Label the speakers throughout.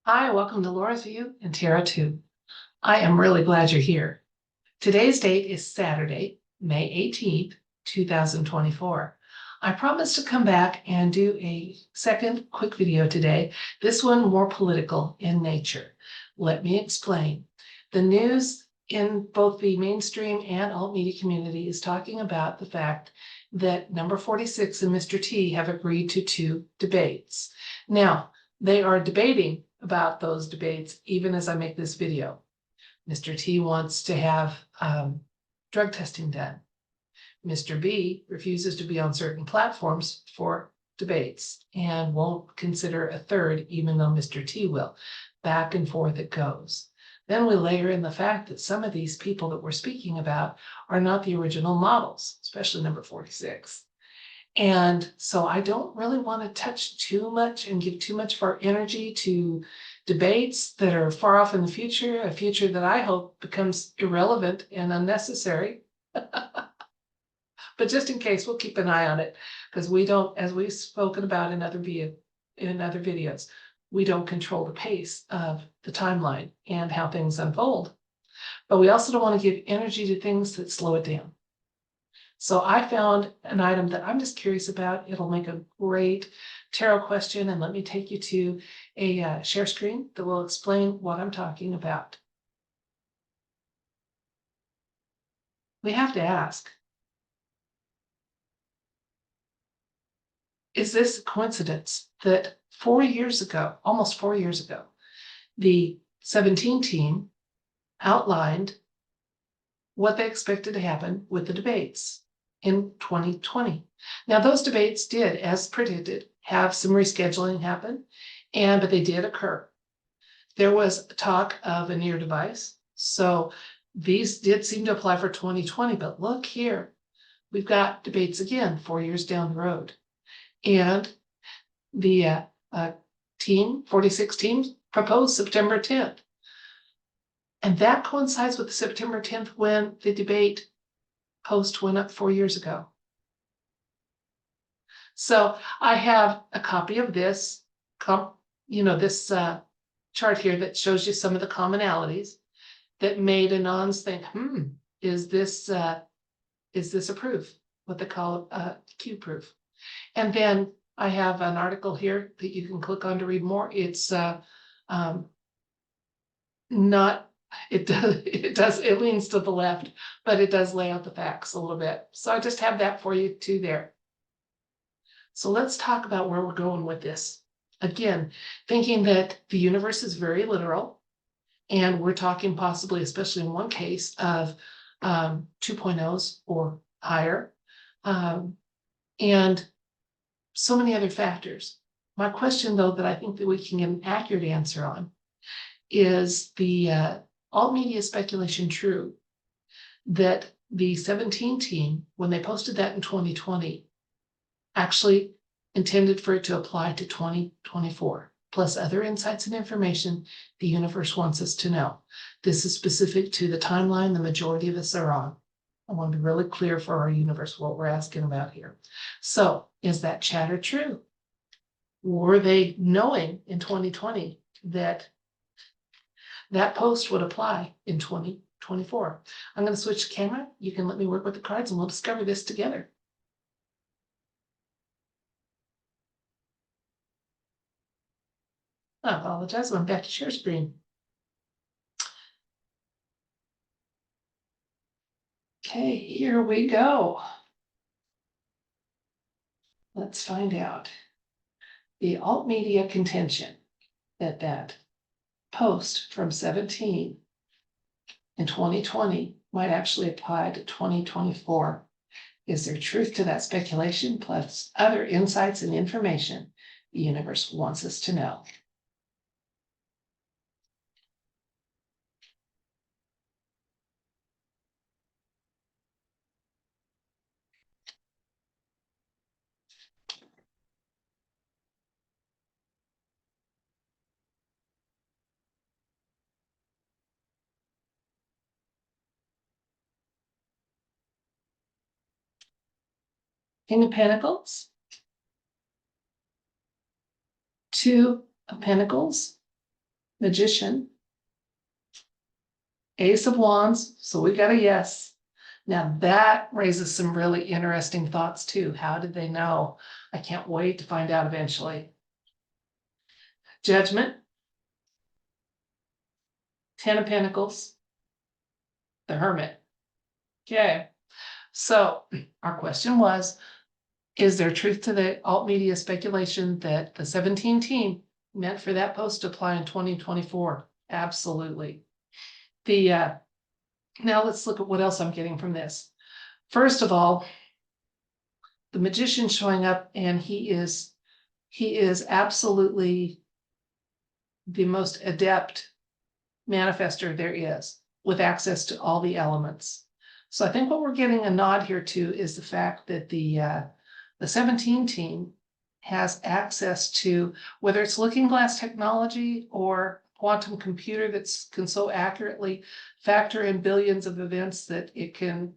Speaker 1: Hi, welcome to Laura's View and Tarot 2. I am really glad you're here. Today's date is Saturday, May 18th, 2024. I promised to come back and do a second quick video today, this one more political in nature. Let me explain. The news in both the mainstream and alt media community is talking about the fact that number 46 and Mr. T have agreed to 2 debates. Now, they are debating about those debates even as I make this video. Mr. T wants to have drug testing done. Mr. B refuses to be on certain platforms for debates and won't consider a third, even though Mr. T will. Back and forth it goes. Then we layer in the fact that some of these people that we're speaking about are not the original models, especially number 46. And so I don't really want to touch too much and give too much of our energy to debates that are far off in the future, a future that I hope becomes irrelevant and unnecessary. But just in case, we'll keep an eye on it because we don't, as we've spoken about in other videos, we don't control the pace of the timeline and how things unfold. But we also don't want to give energy to things that slow it down. So I found an item that I'm just curious about. It'll make a great tarot question, and let me take you to a share screen that will explain what I'm talking about. We have to ask, is this a coincidence that 4 years ago, almost 4 years ago, the 17 team outlined what they expected to happen with the debates in 2020. Now, those debates did, as predicted, have some rescheduling happen, but they did occur. There was talk of a near device, so these did seem to apply for 2020, but look here, we've got debates again 4 years down the road. And the 46 teams proposed September 10th. And that coincides with September 10th when the debate post went up 4 years ago. So I have a copy of this, this chart here that shows you some of the commonalities that made Anons think, is this a proof? What they call a Q proof. And then I have an article here that you can click on to read more. It's it leans to the left, but it does lay out the facts a little bit. So I just have that for you too there. So let's talk about where we're going with this. Again, thinking that the universe is very literal, and we're talking possibly, especially in one case, of 2.0s or higher, and so many other factors. My question, though, that I think that we can get an accurate answer on is the alt media speculation true that the 17 team, when they posted that in 2020, actually intended for it to apply to 2024, plus other insights and information the universe wants us to know. This is specific to the timeline the majority of us are on. I want to be really clear for our universe what we're asking about here. So is that chatter true? Were they knowing in 2020 that that post would apply in 2024? I'm going to switch the camera. You can let me work with the cards and we'll discover this together. I apologize, I'm back to share screen. Okay, here we go. Let's find out. The alt media contention that post from 17 in 2020 might actually apply to 2024. Is there truth to that speculation, plus other insights and information the universe wants us to know? King of Pentacles, Two of Pentacles, Magician, Ace of Wands, so we got a yes. Now that raises some really interesting thoughts too. How did they know? I can't wait to find out eventually. Judgment, Ten of Pentacles, the Hermit. Okay, so our question was, is there truth to the alt media speculation that the 17 team meant for that post to apply in 2024? Absolutely. Now let's look at what else I'm getting from this. First of all, the Magician showing up, and he is absolutely the most adept manifester there is, with access to all the elements. So I think what we're getting a nod here to is the fact that the 17 team has access to, whether it's looking glass technology or quantum computer that can so accurately factor in billions of events that it can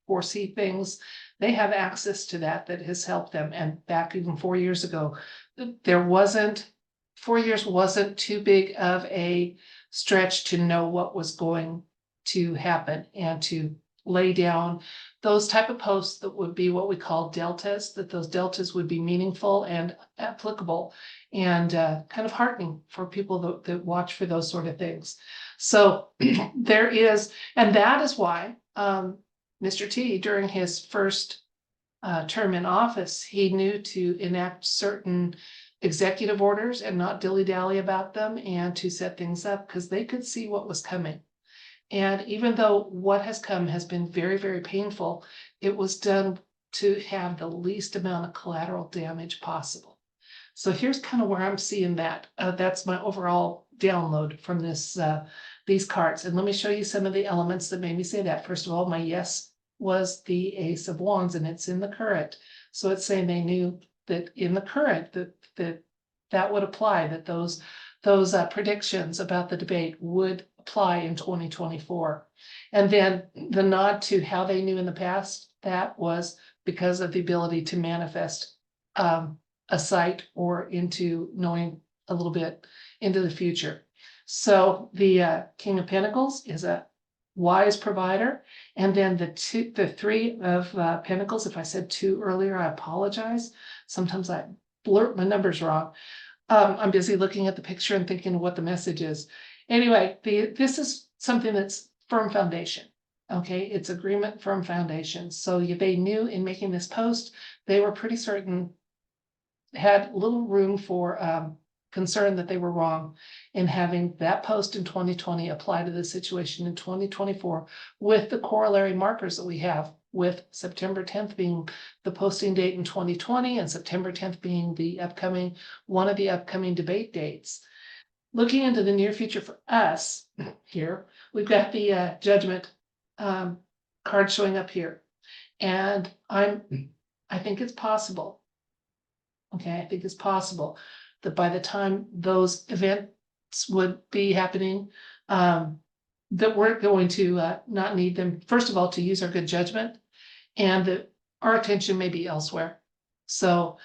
Speaker 1: foresee things. They have access to that has helped them. And back even 4 years ago, 4 years wasn't too big of a stretch to know what was going to happen and to lay down those type of posts that would be what we call deltas, that those deltas would be meaningful and applicable and kind of heartening for people that watch for those sort of things. So there is, and that is why Mr. T, during his first term in office, he knew to enact certain executive orders and not dilly-dally about them and to set things up because they could see what was coming. And even though what has come has been very, very painful, it was done to have the least amount of collateral damage possible. So here's kind of where I'm seeing that. That's my overall download from these cards. And let me show you some of the elements that made me say that. First of all, my yes was the Ace of Wands, and it's in the current. So it's saying they knew that in the current that would apply, that those predictions about the debate would apply in 2024. And then the nod to how they knew in the past, that was because of the ability to manifest a sight or into knowing a little bit into the future. So the King of Pentacles is a wise provider. And then the Three of Pentacles, if I said two earlier, I apologize. Sometimes I blurt my numbers wrong. I'm busy looking at the picture and thinking of what the message is. Anyway, this is something that's firm foundation. Okay, it's agreement, firm foundation. So they knew in making this post, they were pretty certain, had little room for concern that they were wrong in having that post in 2020 apply to the situation in 2024 with the corollary markers that we have, with September 10th being the posting date in 2020 and September 10th being one of the upcoming debate dates. Looking into the near future for us here, we've got the Judgment card showing up here. And I think it's possible. Okay, I think it's possible that by the time those events would be happening, that we're going to not need them, first of all, to use our good judgment, and that our attention may be elsewhere. So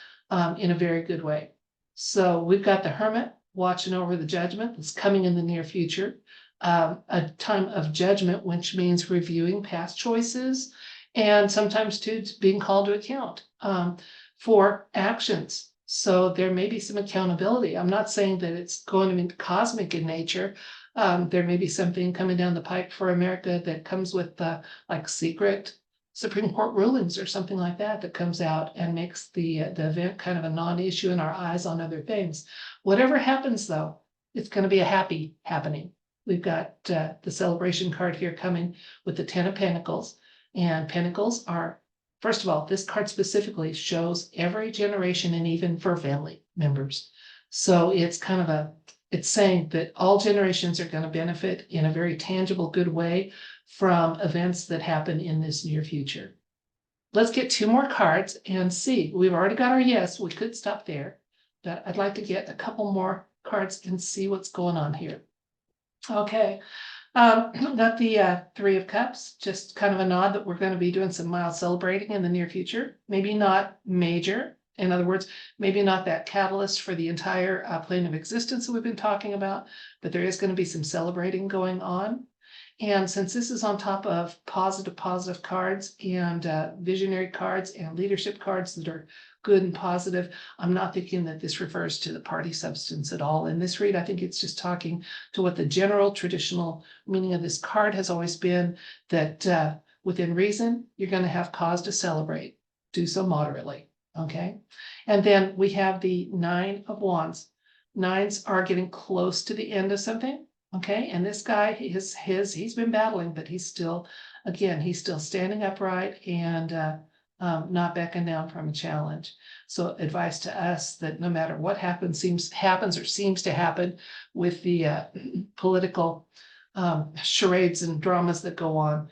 Speaker 1: in a very good way. So we've got the Hermit watching over the Judgment that's coming in the near future. A time of judgment, which means reviewing past choices and sometimes too being called to account for actions. So there may be some accountability. I'm not saying that it's going to be cosmic in nature. There may be something coming down the pipe for America that comes with like secret Supreme Court rulings or something like that comes out and makes the event kind of a non-issue in our eyes on other things. Whatever happens, though, it's going to be a happy happening. We've got the celebration card here coming with the Ten of Pentacles, and Pentacles are, first of all, this card specifically shows every generation and even for family members. So it's kind of it's saying that all generations are going to benefit in a very tangible, good way from events that happen in this near future. Let's get two more cards and see. We've already got our yes. We could stop there, but I'd like to get a couple more cards and see what's going on here. Okay, got the Three of Cups, just kind of a nod that we're going to be doing some mild celebrating in the near future. Maybe not major In other words, maybe not that catalyst for the entire plane of existence that we've been talking about, but there is going to be some celebrating going on. And since this is on top of positive cards and visionary cards and leadership cards that are good and positive, I'm not thinking that this refers to the party substance at all in this read. I think it's just talking to what the general traditional meaning of this card has always been, that within reason, you're going to have cause to celebrate. Do so moderately, okay? And then we have the Nine of Wands. Nines are getting close to the end of something. Okay, and this guy, he's been battling, but he's still, again, he's still standing upright and not backing down from a challenge. So advice to us that no matter what happens or seems to happen with the political charades and dramas that go on,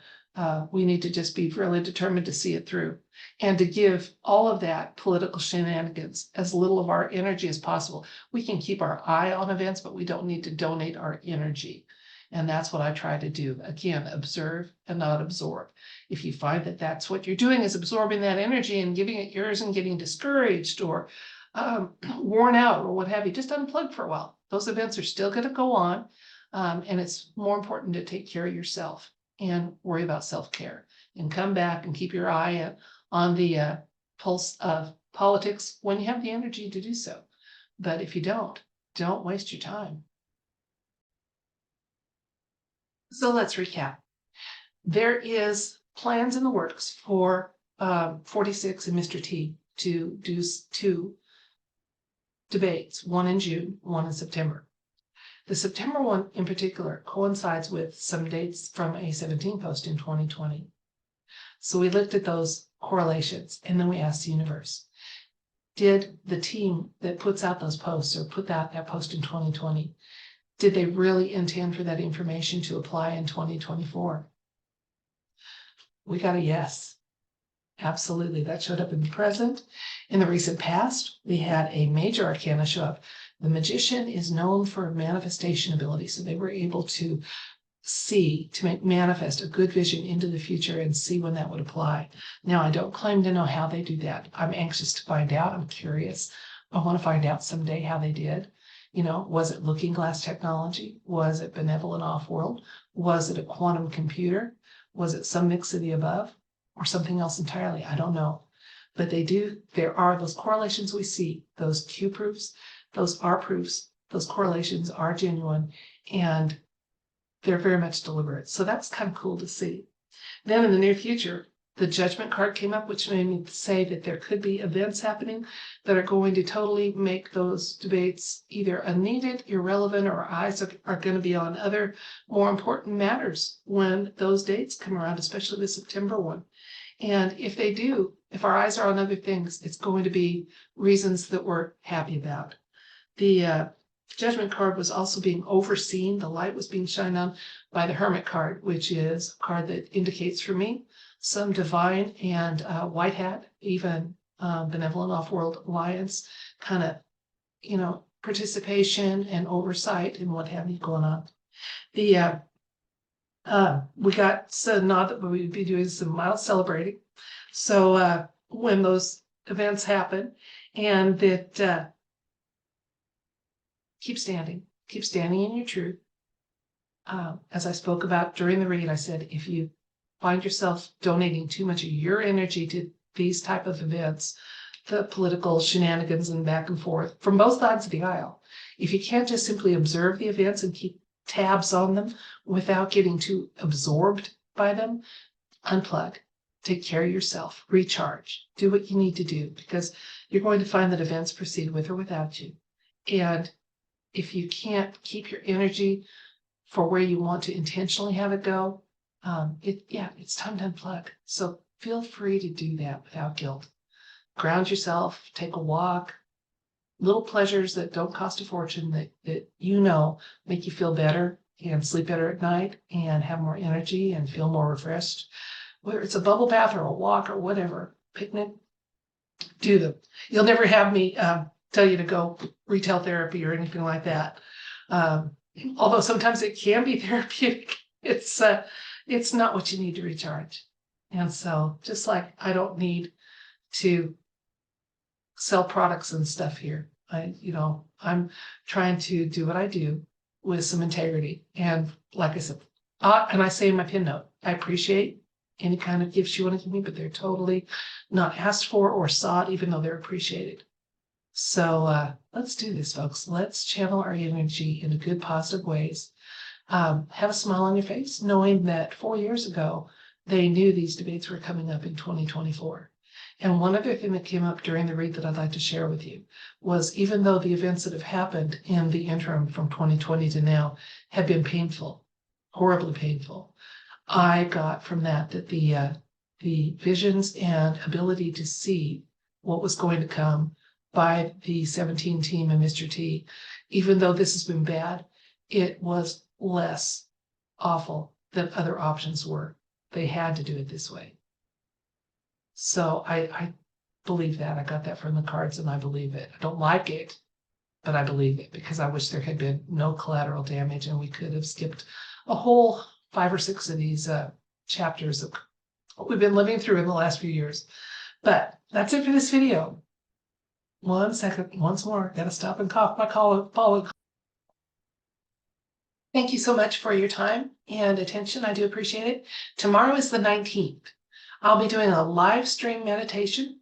Speaker 1: we need to just be really determined to see it through and to give all of that political shenanigans as little of our energy as possible. We can keep our eye on events, but we don't need to donate our energy. And that's what I try to do. Again, observe and not absorb. If you find that that's what you're doing is absorbing that energy and giving it yours and getting discouraged or worn out or what have you, just unplug for a while. Those events are still going to go on. And it's more important to take care of yourself and worry about self-care and come back and keep your eye on the pulse of politics when you have the energy to do so. But if you don't waste your time. So let's recap. There is plans in the works for 46 and Mr. T to do 2 debates, one in June, one in September. The September one in particular coincides with some dates from a 17 post in 2020. So we looked at those correlations and then we asked the universe, did the team that puts out those posts or put out that post in 2020, did they really intend for that information to apply in 2024? We got a yes. Absolutely. That showed up in the present. In the recent past, we had a major arcana show up. The magician is known for manifestation ability, so they were able to manifest a good vision into the future and see when that would apply. Now, I don't claim to know how they do that. I'm anxious to find out. I'm curious. I want to find out someday how they did. You know, was it looking glass technology? Was it benevolent off-world? Was it a quantum computer? Was it some mix of the above or something else entirely? I don't know. But there are those correlations we see, those Q proofs, those are proofs, those correlations are genuine, and they're very much deliberate. So that's kind of cool to see. Then in the near future, the Judgment card came up, which made me say that there could be events happening that are going to totally make those debates either unneeded, irrelevant, or our eyes are going to be on other more important matters when those dates come around, especially the September one. And if they do, if our eyes are on other things, it's going to be reasons that we're happy about. The Judgment card was also being overseen. The light was being shined on by the Hermit card, which is a card that indicates for me some divine and white hat, even benevolent off-world alliance kind of, participation and oversight and what have you going on. The we got a nod that we would be doing some mild celebrating. So when those events happen, and that keep standing in your truth. As I spoke about during the read, I said, if you find yourself donating too much of your energy to these type of events, the political shenanigans and back and forth from both sides of the aisle, if you can't just simply observe the events and keep tabs on them without getting too absorbed by them, unplug, take care of yourself, recharge, do what you need to do, because you're going to find that events proceed with or without you. And if you can't keep your energy for where you want to intentionally have it go, it's time to unplug. So feel free to do that without guilt. Ground yourself, take a walk, little pleasures that don't cost a fortune that make you feel better and sleep better at night and have more energy and feel more refreshed. Whether it's a bubble bath or a walk or whatever, picnic, do them. You'll never have me tell you to go retail therapy or anything like that. Although sometimes it can be therapeutic, it's not what you need to recharge. And so just like I don't need to sell products and stuff here. I'm trying to do what I do with some integrity. And like I said, and I say in my pin note, I appreciate any kind of gifts you want to give me, but they're totally not asked for or sought, even though they're appreciated. So let's do this, folks. Let's channel our energy in good, positive ways. Have a smile on your face, knowing that 4 years ago, they knew these debates were coming up in 2024. And one other thing that came up during the read that I'd like to share with you was, even though the events that have happened in the interim from 2020 to now have been painful, horribly painful, I got from that the visions and ability to see what was going to come by the 17 team and Mr. T, even though this has been bad, it was less awful than other options were. They had to do it this way. So I believe that. I got that from the cards and I believe it. I don't like it, but I believe it, because I wish there had been no collateral damage and we could have skipped a whole 5 or 6 of these chapters of what we've been living through in the last few years. But that's it for this video. 1 second, once more, gotta stop and cough my pollen. Thank you so much for your time and attention. I do appreciate it. Tomorrow is the 19th. I'll be doing a live stream meditation.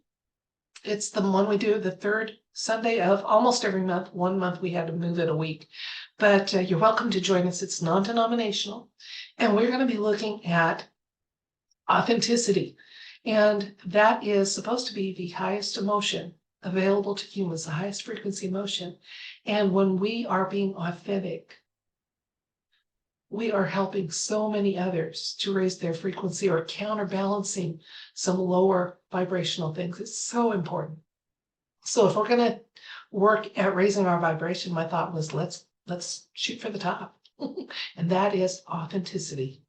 Speaker 1: It's the one we do the 3rd Sunday of almost every month. 1 month we had to move it a week, but you're welcome to join us. It's non-denominational, and we're going to be looking at authenticity, and that is supposed to be the highest emotion available to humans, the highest frequency emotion. And when we are being authentic, we are helping so many others to raise their frequency or counterbalancing some lower vibrational things. It's so important. So if we're going to work at raising our vibration, my thought was let's shoot for the top. And that is authenticity.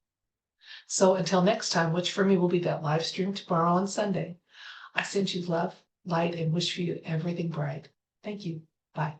Speaker 1: So until next time, which for me will be that live stream tomorrow on Sunday, I send you love, light, and wish for you everything bright. Thank you. Bye.